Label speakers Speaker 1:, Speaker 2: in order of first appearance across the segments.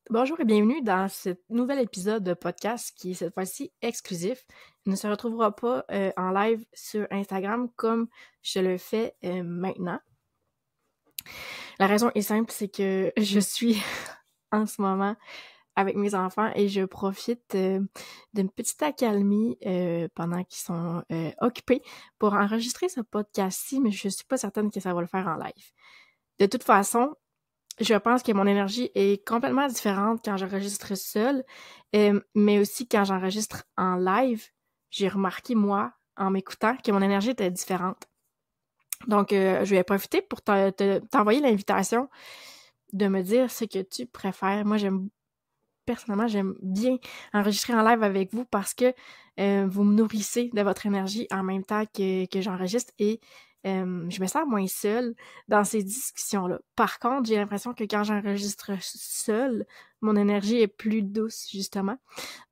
Speaker 1: Bonjour et bienvenue dans ce nouvel épisode de podcast qui est cette fois-ci exclusif. Il ne se retrouvera pas en live sur Instagram comme je le fais maintenant. La raison est simple, c'est que je suis en ce moment avec mes enfants et je profite d'une petite accalmie pendant qu'ils sont occupés pour enregistrer ce podcast-ci, mais je suis pas certaine que ça va le faire en live. De toute façon, je pense que mon énergie est complètement différente quand j'enregistre seule, mais aussi quand j'enregistre en live. J'ai remarqué, moi, en m'écoutant, que mon énergie était différente. Donc, je vais profiter pour t'envoyer l'invitation de me dire ce que tu préfères. Moi, personnellement, j'aime bien enregistrer en live avec vous parce que vous me nourrissez de votre énergie en même temps que j'enregistre et je me sens moins seule dans ces discussions-là. Par contre, j'ai l'impression que quand j'enregistre seule, mon énergie est plus douce, justement.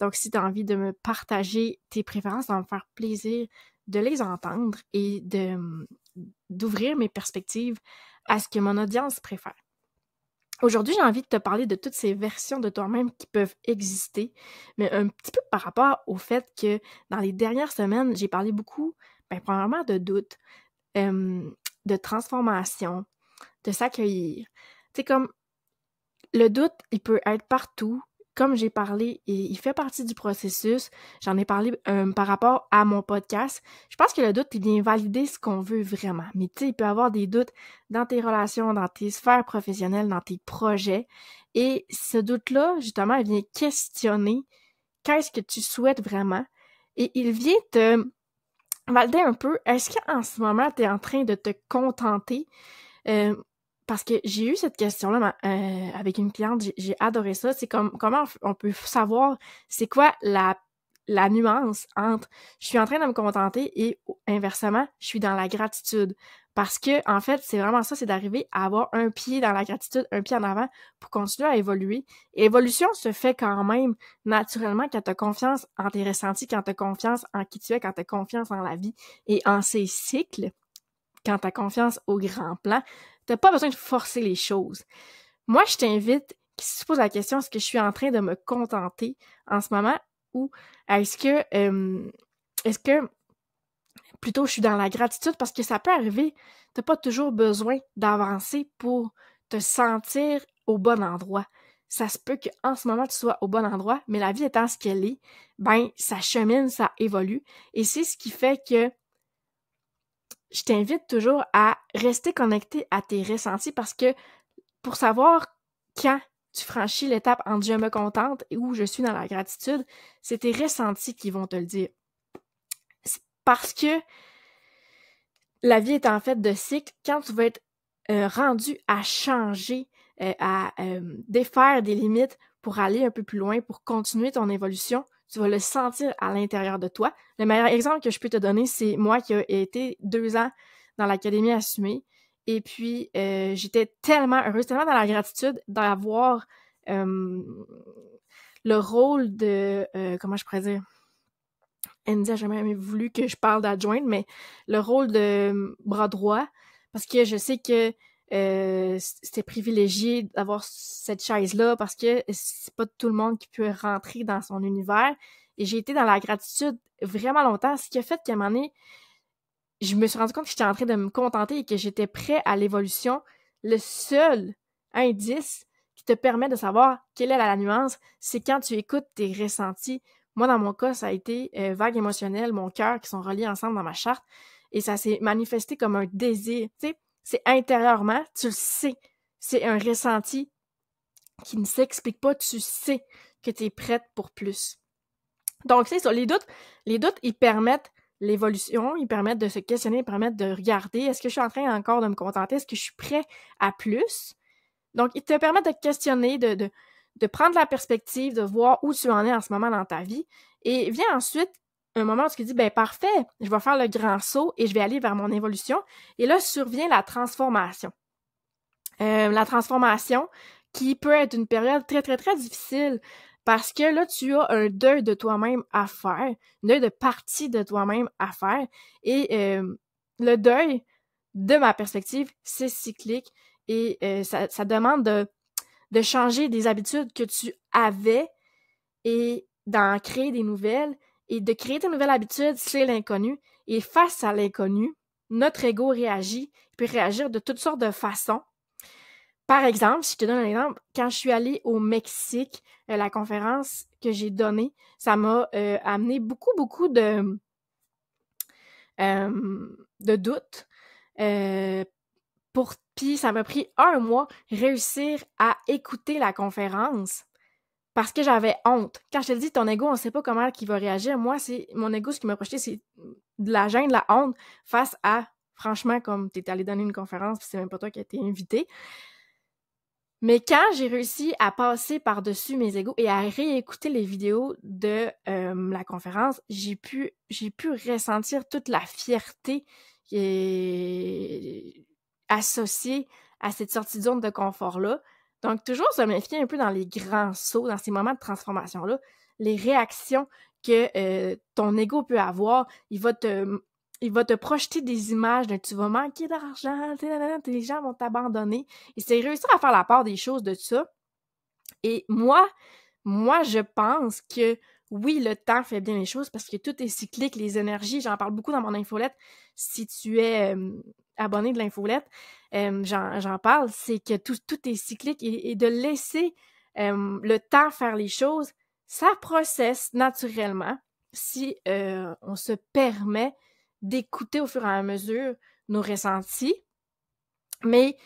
Speaker 1: Donc, si tu as envie de me partager tes préférences, ça va me faire plaisir de les entendre et d'ouvrir mes perspectives à ce que mon audience préfère. Aujourd'hui, j'ai envie de te parler de toutes ces versions de toi-même qui peuvent exister, mais un petit peu par rapport au fait que dans les dernières semaines, j'ai parlé beaucoup, premièrement de doute, de transformation, de s'accueillir. Tu sais, comme le doute, il peut être partout. Comme j'ai parlé, et il fait partie du processus. J'en ai parlé par rapport à mon podcast. Je pense que le doute, il vient valider ce qu'on veut vraiment. Mais tu sais, il peut y avoir des doutes dans tes relations, dans tes sphères professionnelles, dans tes projets. Et ce doute-là, justement, il vient questionner qu'est-ce que tu souhaites vraiment. Et il vient te valider un peu, est-ce qu'en ce moment, tu es en train de te contenter? Parce que j'ai eu cette question-là avec une cliente, j'ai adoré ça. C'est comment on peut savoir c'est quoi la nuance entre je suis en train de me contenter et inversement, je suis dans la gratitude. Parce que, en fait, c'est vraiment ça, c'est d'arriver à avoir un pied dans la gratitude, un pied en avant pour continuer à évoluer. Et l'évolution se fait quand même naturellement quand tu as confiance en tes ressentis, quand tu as confiance en qui tu es, quand tu as confiance en la vie et en ses cycles, quand tu as confiance au grand plan. T'as pas besoin de forcer les choses. Moi, je t'invite, si tu poses la question, est-ce que je suis en train de me contenter en ce moment ou est-ce que plutôt je suis dans la gratitude parce que ça peut arriver, t'as pas toujours besoin d'avancer pour te sentir au bon endroit. Ça se peut qu'en ce moment tu sois au bon endroit, mais la vie étant ce qu'elle est, ça chemine, ça évolue et c'est ce qui fait que je t'invite toujours à rester connecté à tes ressentis parce que pour savoir quand tu franchis l'étape entre je me contente et où je suis dans la gratitude, c'est tes ressentis qui vont te le dire. C'est parce que la vie est en fait de cycle. Quand tu vas être rendu à changer, à défaire des limites pour aller un peu plus loin, pour continuer ton évolution, tu vas le sentir à l'intérieur de toi. Le meilleur exemple que je peux te donner, c'est moi qui ai été 2 ans dans l'Académie Assumée. Et puis, j'étais tellement heureuse, tellement dans la gratitude d'avoir le rôle de... comment je pourrais dire? Andy a jamais voulu que je parle d'adjointe, mais le rôle de bras droit, parce que je sais que c'était privilégié d'avoir cette chaise-là, parce que c'est pas tout le monde qui peut rentrer dans son univers. Et j'ai été dans la gratitude vraiment longtemps, ce qui a fait qu'à un moment donné, je me suis rendu compte que j'étais en train de me contenter et que j'étais prêt à l'évolution. Le seul indice qui te permet de savoir quelle est la nuance, c'est quand tu écoutes tes ressentis. Moi, dans mon cas, ça a été vague émotionnelle, mon cœur, qui sont reliés ensemble dans ma charte, et ça s'est manifesté comme un désir. Tu sais, c'est intérieurement, tu le sais. C'est un ressenti qui ne s'explique pas, tu sais que tu es prête pour plus. Donc, c'est ça, les doutes, ils permettent l'évolution, ils permettent de se questionner, ils permettent de regarder, est-ce que je suis en train encore de me contenter, est-ce que je suis prêt à plus? Donc, ils te permettent de questionner, de prendre la perspective, de voir où tu en es en ce moment dans ta vie. Et vient ensuite un moment où tu te dis, parfait, je vais faire le grand saut et je vais aller vers mon évolution. Et là, survient la transformation. La transformation qui peut être une période très, très, très difficile parce que là, tu as un deuil de toi-même à faire, un deuil de partie de toi-même à faire. Et le deuil, de ma perspective, c'est cyclique et ça demande de de changer des habitudes que tu avais et d'en créer des nouvelles. Et de créer des nouvelles habitudes, c'est l'inconnu. Et face à l'inconnu, notre ego réagit. Il peut réagir de toutes sortes de façons. Par exemple, si je te donne un exemple, quand je suis allée au Mexique, la conférence que j'ai donnée, ça m'a amené beaucoup de doutes. Puis ça m'a pris 1 mois réussir à écouter la conférence parce que j'avais honte. Quand je te dis ton ego, on sait pas comment il va réagir. Moi, c'est mon ego, ce qui m'a projeté, c'est de la gêne, de la honte face à, franchement, comme t'es allé donner une conférence puis c'est même pas toi qui as été invité. Mais quand j'ai réussi à passer par-dessus mes égos et à réécouter les vidéos de la conférence, j'ai pu ressentir toute la fierté qui est associée à cette sortie de zone de confort-là. Donc, toujours se méfier un peu dans les grands sauts, dans ces moments de transformation-là, les réactions que ton ego peut avoir, il va te projeter des images de tu vas manquer d'argent, les gens vont t'abandonner. Et c'est réussir à faire la part des choses de ça. Et moi, je pense que oui, le temps fait bien les choses parce que tout est cyclique, les énergies, j'en parle beaucoup dans mon infolette. Si tu es abonné de l'infolette, j'en parle, c'est que tout est cyclique et de laisser le temps faire les choses, ça processe naturellement si on se permet d'écouter au fur et à mesure nos ressentis. Mais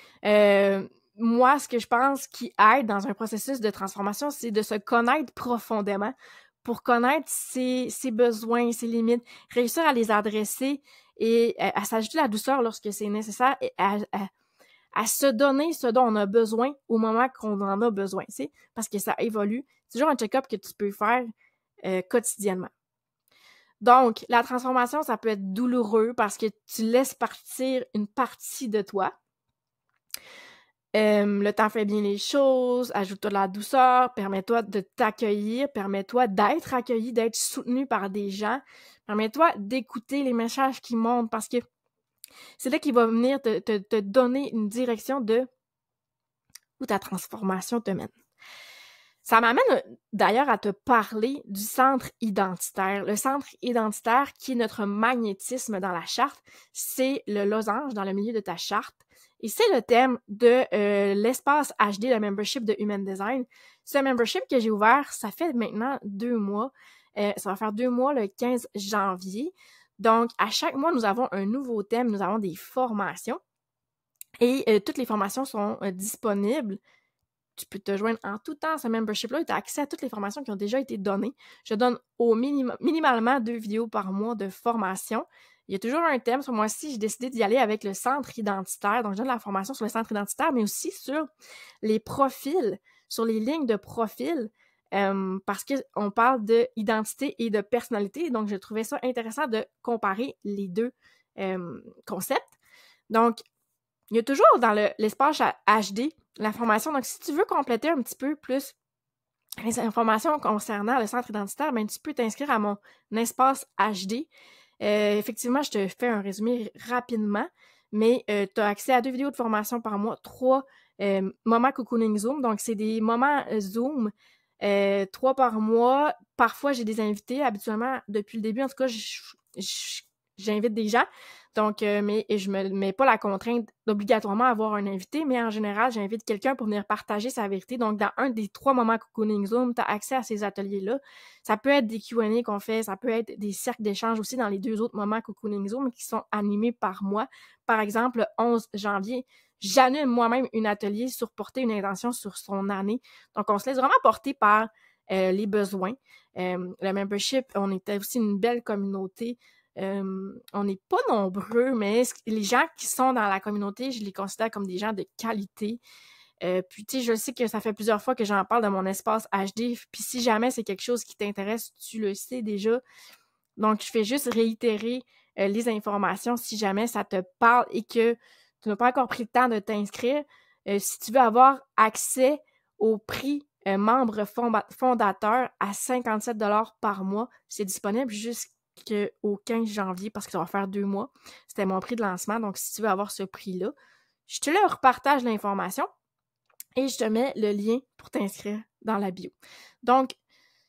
Speaker 1: moi, ce que je pense qui aide dans un processus de transformation, c'est de se connaître profondément pour connaître ses besoins, ses limites, réussir à les adresser et à s'ajouter la douceur lorsque c'est nécessaire et à se donner ce dont on a besoin au moment qu'on en a besoin, tu sais, parce que ça évolue. C'est toujours un check-up que tu peux faire quotidiennement. Donc, la transformation, ça peut être douloureux parce que tu laisses partir une partie de toi. Le temps fait bien les choses, ajoute-toi de la douceur, permets-toi de t'accueillir, permets-toi d'être accueilli, d'être soutenu par des gens, permets-toi d'écouter les messages qui montent parce que c'est là qu'il va venir te donner une direction de où ta transformation te mène. Ça m'amène d'ailleurs à te parler du centre identitaire. Le centre identitaire qui est notre magnétisme dans la charte, c'est le losange dans le milieu de ta charte. Et c'est le thème de l'espace HD, le membership de Human Design. Ce membership que j'ai ouvert, ça fait maintenant 2 mois. Ça va faire 2 mois le 15 janvier. Donc, à chaque mois, nous avons un nouveau thème, nous avons des formations. Et toutes les formations sont disponibles. Tu peux te joindre en tout temps à ce membership-là et tu as accès à toutes les formations qui ont déjà été données. Je donne minimalement 2 vidéos par mois de formation. Il y a toujours un thème. Ce mois-ci, j'ai décidé d'y aller avec le centre identitaire. Donc, je donne la formation sur le centre identitaire, mais aussi sur les profils, sur les lignes de profil, parce qu'on parle d'identité et de personnalité. Donc, je trouvais ça intéressant de comparer les deux concepts. Donc, il y a toujours dans l'espace HD la formation. Donc, si tu veux compléter un petit peu plus les informations concernant le centre identitaire, ben, tu peux t'inscrire à mon espace HD. Effectivement, je te fais un résumé rapidement, mais tu as accès à 2 vidéos de formation par mois, 3 moments cocooning Zoom. Donc, c'est des moments Zoom, 3 par mois. Parfois, j'ai des invités. Habituellement, depuis le début, en tout cas, j'invite des gens. Donc, mais je me mets pas la contrainte d'obligatoirement avoir un invité, mais en général, j'invite quelqu'un pour venir partager sa vérité. Donc, dans un des 3 moments cocooning Zoom, tu as accès à ces ateliers-là. Ça peut être des Q&A qu'on fait, ça peut être des cercles d'échange aussi dans les 2 autres moments cocooning Zoom qui sont animés par moi. Par exemple, le 11 janvier, j'anime moi-même un atelier sur porter une intention sur son année. Donc, on se laisse vraiment porter par les besoins. Le membership, on était aussi une belle communauté. On n'est pas nombreux, mais les gens qui sont dans la communauté, je les considère comme des gens de qualité. Puis, tu sais, je sais que ça fait plusieurs fois que j'en parle de mon espace HD. Puis, si jamais c'est quelque chose qui t'intéresse, tu le sais déjà. Donc, je fais juste réitérer les informations si jamais ça te parle et que tu n'as pas encore pris le temps de t'inscrire. Si tu veux avoir accès au prix membre fondateur à 57 $ par mois, c'est disponible jusqu'au 15 janvier parce que ça va faire 2 mois. C'était mon prix de lancement. Donc, si tu veux avoir ce prix-là, je te le repartage l'information. et je te mets le lien pour t'inscrire dans la bio. Donc,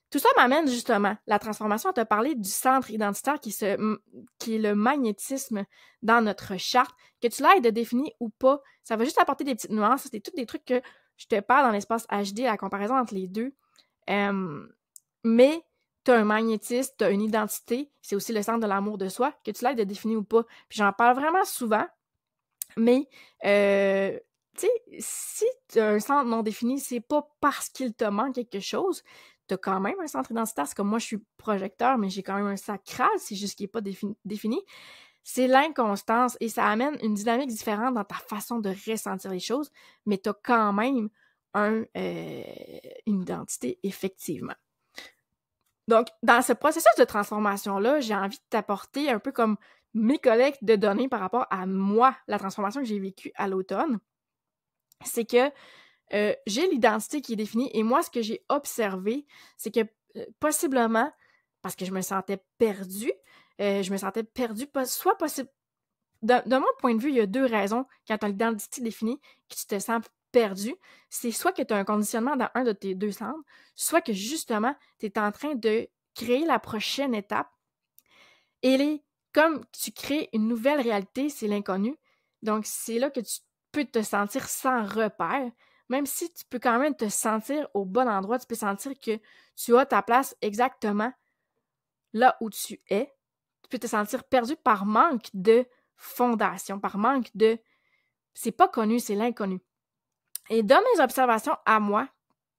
Speaker 1: tout ça m'amène justement, la transformation, à te parler du centre identitaire qui est le magnétisme dans notre charte, que tu l'aies de définir ou pas, ça va juste apporter des petites nuances, c'est tous des trucs que je te parle dans l'espace HD, la comparaison entre les deux, mais tu as un magnétisme, tu as une identité, c'est aussi le centre de l'amour de soi, que tu l'aies de définir ou pas, puis j'en parle vraiment souvent, mais tu sais, si tu as un centre non défini, c'est pas parce qu'il te manque quelque chose, tu as quand même un centre identitaire. C'est comme moi, je suis projecteur, mais j'ai quand même un sacral, c'est juste qu'il n'est pas défini. C'est l'inconstance et ça amène une dynamique différente dans ta façon de ressentir les choses, mais tu as quand même une identité, effectivement. Donc, dans ce processus de transformation-là, j'ai envie de t'apporter un peu comme mes collectes de données par rapport à moi, la transformation que j'ai vécue à l'automne. C'est que j'ai l'identité qui est définie et moi, ce que j'ai observé, c'est que possiblement, parce que je me sentais perdue, soit possible. De mon point de vue, il y a deux raisons quand tu as l'identité définie que tu te sens perdu. C'est soit que tu as un conditionnement dans un de tes deux centres, soit que justement, tu es en train de créer la prochaine étape. Et comme tu crées une nouvelle réalité, c'est l'inconnu. Donc, c'est là que tu peux te sentir sans repère. Même si tu peux quand même te sentir au bon endroit, tu peux sentir que tu as ta place exactement là où tu es. Tu peux te sentir perdu par manque de fondation, par manque de... C'est pas connu, c'est l'inconnu. Et de mes observations à moi,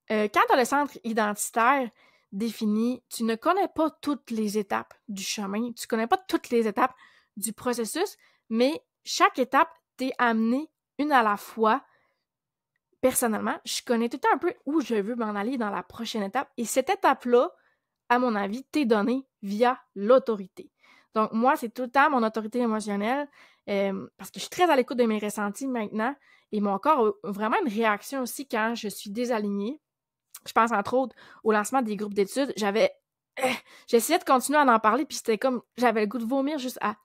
Speaker 1: quand tu as le centre identitaire défini, tu ne connais pas toutes les étapes du chemin, tu connais pas toutes les étapes du processus, mais chaque étape t'est amenée une à la fois. Personnellement, je connais tout le temps un peu où je veux m'en aller dans la prochaine étape. Et cette étape-là, à mon avis, t'est donnée via l'autorité. Donc, moi, c'est tout le temps mon autorité émotionnelle parce que je suis très à l'écoute de mes ressentis maintenant et mon corps a vraiment une réaction aussi quand je suis désalignée. Je pense entre autres au lancement des groupes d'études. J'essayais de continuer à en parler puis c'était comme, j'avais le goût de vomir juste à...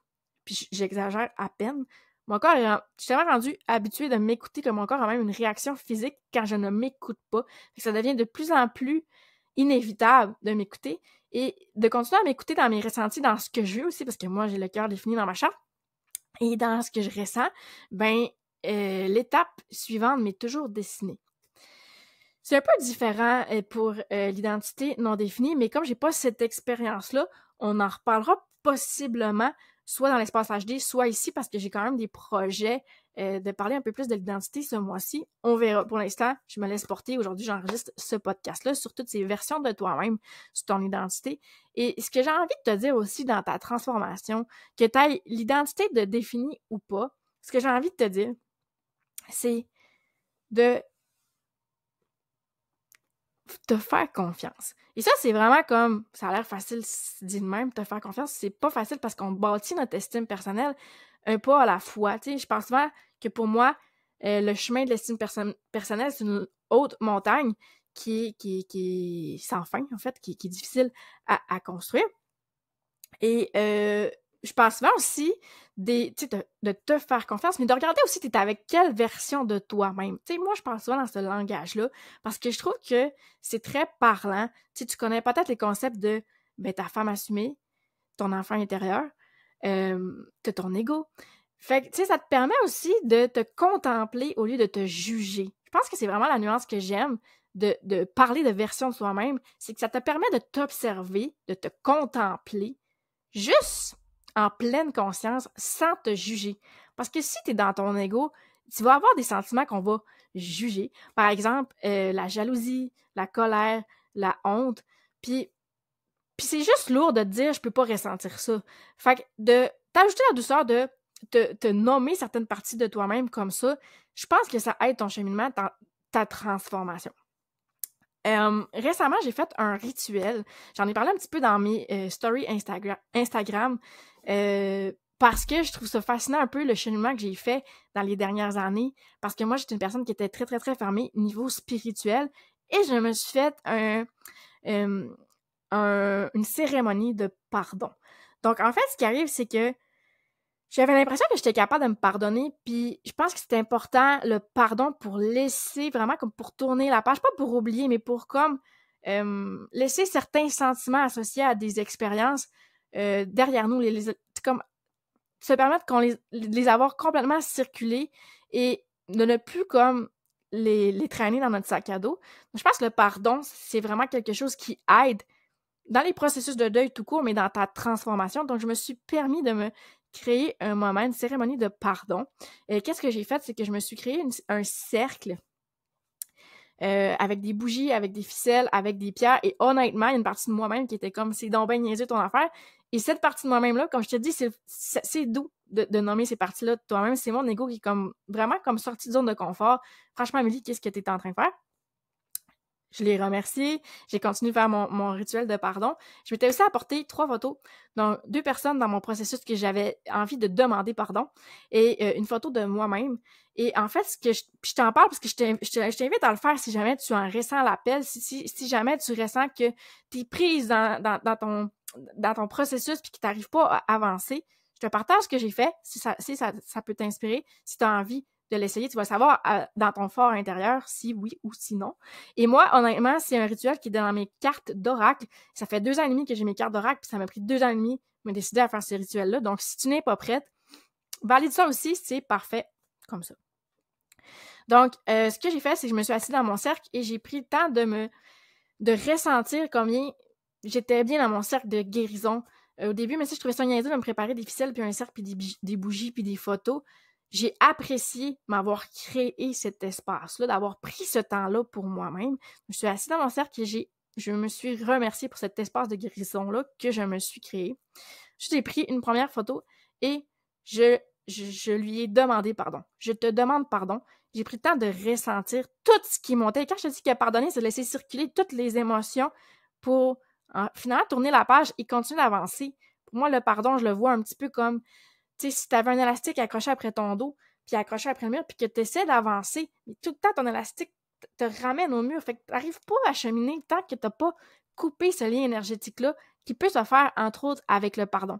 Speaker 1: Puis j'exagère à peine. Mon corps je suis tellement rendu habitué de m'écouter que mon corps a même une réaction physique quand je ne m'écoute pas. Ça devient de plus en plus inévitable de m'écouter et de continuer à m'écouter dans mes ressentis, dans ce que je veux aussi, parce que moi, j'ai le cœur défini dans ma charte. Et dans ce que je ressens, l'étape suivante m'est toujours dessinée. C'est un peu différent pour l'identité non définie, mais comme j'ai pas cette expérience-là, on en reparlera possiblement soit dans l'espace HD, soit ici, parce que j'ai quand même des projets de parler un peu plus de l'identité ce mois-ci. On verra. Pour l'instant, je me laisse porter. Aujourd'hui, j'enregistre ce podcast-là sur toutes ces versions de toi-même, sur ton identité. Et ce que j'ai envie de te dire aussi dans ta transformation, que tu aies l'identité de définie ou pas, ce que j'ai envie de te dire, c'est de te faire confiance. Et ça, c'est vraiment comme, ça a l'air facile dit de même, te faire confiance. C'est pas facile parce qu'on bâtit notre estime personnelle un pas à la fois. Tu sais, je pense souvent que pour moi, le chemin de l'estime personnelle, c'est une haute montagne qui est sans fin, en fait, qui est difficile à construire. Et je pense souvent aussi de te faire confiance, mais de regarder aussi t'es avec quelle version de toi-même. Tu sais, moi, je pense souvent dans ce langage-là, parce que je trouve que c'est très parlant. Tu sais, tu connais peut-être les concepts de ta femme assumée, ton enfant intérieur, de ton ego. Fait que, tu sais, ça te permet aussi de te contempler au lieu de te juger. Je pense que c'est vraiment la nuance que j'aime de parler de version de soi-même, c'est que ça te permet de t'observer, de te contempler, juste en pleine conscience, sans te juger. Parce que si tu es dans ton ego, tu vas avoir des sentiments qu'on va juger. Par exemple, la jalousie, la colère, la honte. Puis c'est juste lourd de te dire « je peux pas ressentir ça ». Fait que de t'ajouter la douceur de te nommer certaines parties de toi-même comme ça, je pense que ça aide ton cheminement, ta transformation. Récemment, j'ai fait un rituel. J'en ai parlé un petit peu dans mes stories Instagram parce que je trouve ça fascinant un peu le cheminement que j'ai fait dans les dernières années parce que moi, j'étais une personne qui était très, très, très fermée niveau spirituel et je me suis fait une cérémonie de pardon. Donc, en fait, ce qui arrive, c'est que j'avais l'impression que j'étais capable de me pardonner, puis je pense que c'est important, le pardon, pour laisser vraiment comme pour tourner la page, pas pour oublier, mais pour comme laisser certains sentiments associés à des expériences derrière nous, comme se permettre qu'on les avoir complètement circulés et de ne plus comme les traîner dans notre sac à dos. Donc, je pense que le pardon, c'est vraiment quelque chose qui aide dans les processus de deuil tout court, mais dans ta transformation. Donc, je me suis permis de me créer un moment, une cérémonie de pardon. Et qu'est-ce que j'ai fait? C'est que je me suis créé un cercle avec des bougies, avec des ficelles, avec des pierres. Et honnêtement, il y a une partie de moi-même qui était comme, c'est donc ben niaiseux ton affaire. Et cette partie de moi-même-là, comme je te dis, c'est doux de nommer ces parties-là de toi-même. C'est mon ego qui est comme vraiment comme sorti de zone de confort. Franchement, Amélie, qu'est-ce que tu es en train de faire? Je l'ai remercié, j'ai continué de faire mon rituel de pardon. Je m'étais aussi apporté 3 photos, donc 2 personnes dans mon processus que j'avais envie de demander pardon et une photo de moi-même. Et en fait, je t'en parle parce que je t'invite à le faire si jamais tu en ressens l'appel, si jamais tu ressens que tu es prise dans ton processus puis que tu n'arrives pas à avancer. Je te partage ce que j'ai fait, si ça peut t'inspirer, si tu as envie de l'essayer, tu vas savoir dans ton fort intérieur si oui ou si non. Et moi, honnêtement, c'est un rituel qui est dans mes cartes d'oracle. Ça fait 2 ans et demi que j'ai mes cartes d'oracle, puis ça m'a pris 2 ans et demi de me décider à faire ce rituel-là. Donc, si tu n'es pas prête, valide ça aussi, c'est parfait comme ça. Donc, ce que j'ai fait, c'est que je me suis assise dans mon cercle et j'ai pris le temps de ressentir combien j'étais bien dans mon cercle de guérison. Au début, mais ça, je trouvais ça niaiseux de me préparer des ficelles, puis un cercle, puis des bougies, puis des photos. J'ai apprécié m'avoir créé cet espace-là, d'avoir pris ce temps-là pour moi-même. Je me suis assise dans mon cercle et je me suis remerciée pour cet espace de guérison-là que je me suis créé. J'ai pris une première photo et je lui ai demandé pardon. Je te demande pardon. J'ai pris le temps de ressentir tout ce qui montait. Et quand je te dis que pardonner, c'est de laisser circuler toutes les émotions pour finalement tourner la page et continuer d'avancer. Pour moi, le pardon, je le vois un petit peu comme, tu sais, si tu avais un élastique accroché après ton dos, puis accroché après le mur, puis que tu essaies d'avancer, mais tout le temps, ton élastique te ramène au mur. Fait que tu n'arrives pas à cheminer tant que tu n'as pas coupé ce lien énergétique-là qui peut se faire, entre autres, avec le pardon.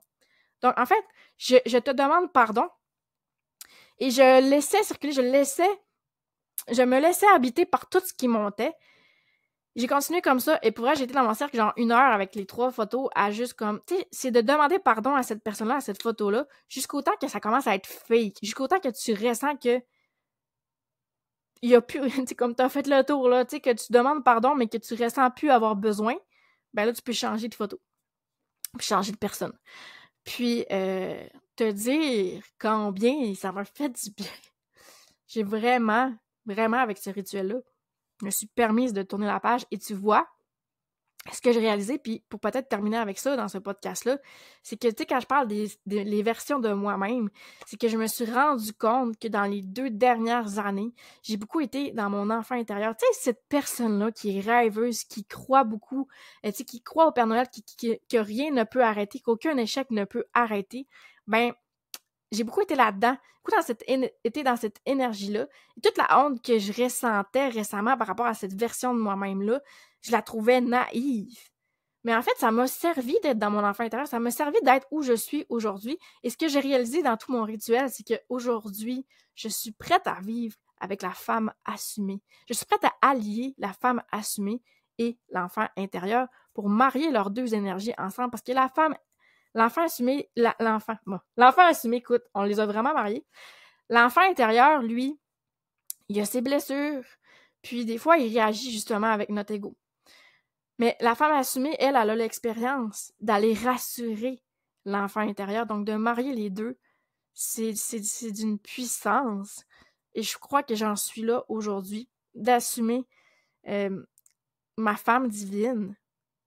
Speaker 1: Donc, en fait, je te demande pardon et je laissais circuler, je me laissais habiter par tout ce qui montait. J'ai continué comme ça, et pour vrai, j'étais dans mon cercle genre 1 heure avec les 3 photos à juste comme, tu sais, c'est de demander pardon à cette personne-là, à cette photo-là, jusqu'au temps que ça commence à être fake, jusqu'au temps que tu ressens que il y a plus, tu sais, comme t'as fait le tour, là, tu sais, que tu demandes pardon, mais que tu ressens plus avoir besoin, ben là, tu peux changer de photo, puis changer de personne. Puis, te dire combien ça m'a fait du bien. J'ai vraiment, vraiment, avec ce rituel-là, je me suis permise de tourner la page, et tu vois, ce que j'ai réalisé, puis pour peut-être terminer avec ça dans ce podcast-là, c'est que, tu sais, quand je parle des versions de moi-même, c'est que je me suis rendu compte que dans les 2 dernières années, j'ai beaucoup été dans mon enfant intérieur. Tu sais, cette personne-là qui est rêveuse, qui croit beaucoup, tu sais, qui croit au Père Noël, que rien ne peut arrêter, qu'aucun échec ne peut arrêter, ben, j'ai beaucoup été là-dedans, beaucoup été dans cette énergie-là. Et toute la honte que je ressentais récemment par rapport à cette version de moi-même-là, je la trouvais naïve. Mais en fait, ça m'a servi d'être dans mon enfant intérieur, ça m'a servi d'être où je suis aujourd'hui. Et ce que j'ai réalisé dans tout mon rituel, c'est qu'aujourd'hui, je suis prête à vivre avec la femme assumée. Je suis prête à allier la femme assumée et l'enfant intérieur pour marier leurs 2 énergies ensemble, parce que l'enfant assumé, l'enfant assumé, écoute, on les a vraiment mariés. L'enfant intérieur, lui, il a ses blessures, puis des fois, il réagit justement avec notre ego. Mais la femme assumée, elle a l'expérience d'aller rassurer l'enfant intérieur, donc de marier les deux, c'est d'une puissance. Et je crois que j'en suis là aujourd'hui, d'assumer ma femme divine,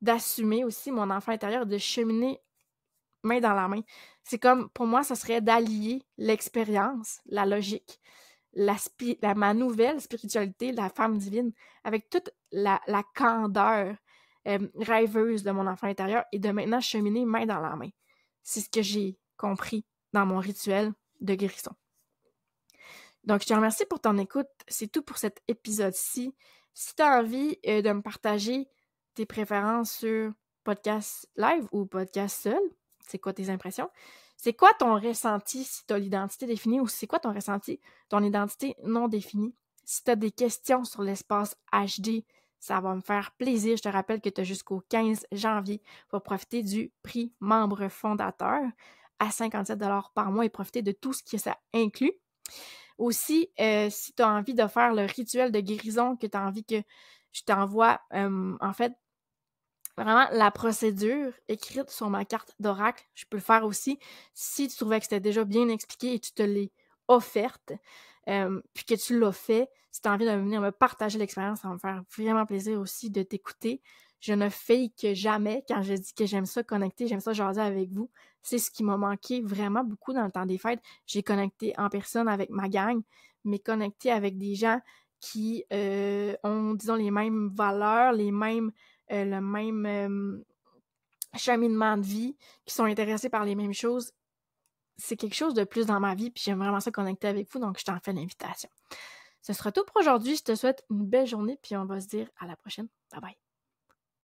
Speaker 1: d'assumer aussi mon enfant intérieur, de cheminer main dans la main. C'est comme, pour moi, ça serait d'allier l'expérience, la logique, ma nouvelle spiritualité, la femme divine, avec toute la candeur rêveuse de mon enfant intérieur, et de maintenant cheminer main dans la main. C'est ce que j'ai compris dans mon rituel de guérison. Donc, je te remercie pour ton écoute. C'est tout pour cet épisode-ci. Si tu as envie de me partager tes préférences sur podcast live ou podcast seul, c'est quoi tes impressions? C'est quoi ton ressenti si tu as l'identité définie ou c'est quoi ton ressenti, ton identité non définie? Si tu as des questions sur l'espace HD, ça va me faire plaisir. Je te rappelle que tu as jusqu'au 15 janvier pour profiter du prix membre fondateur à 57 $ par mois et profiter de tout ce que ça inclut. Aussi, si tu as envie de faire le rituel de guérison, que tu as envie que je t'envoie, en fait, vraiment la procédure écrite sur ma carte d'oracle, je peux le faire aussi si tu trouvais que c'était déjà bien expliqué et tu te l'es offerte, puis que tu l'as fait. Si tu as envie de venir me partager l'expérience, ça va me faire vraiment plaisir aussi de t'écouter. Je ne fake jamais quand je dis que j'aime ça connecter, j'aime ça jaser avec vous. C'est ce qui m'a manqué vraiment beaucoup dans le temps des fêtes. J'ai connecté en personne avec ma gang, mais connecté avec des gens qui ont, disons, les mêmes valeurs, le même cheminement de vie, qui sont intéressés par les mêmes choses. C'est quelque chose de plus dans ma vie, puis j'aime vraiment ça connecter avec vous, donc je t'en fais l'invitation. Ce sera tout pour aujourd'hui. Je te souhaite une belle journée, puis on va se dire à la prochaine. Bye bye.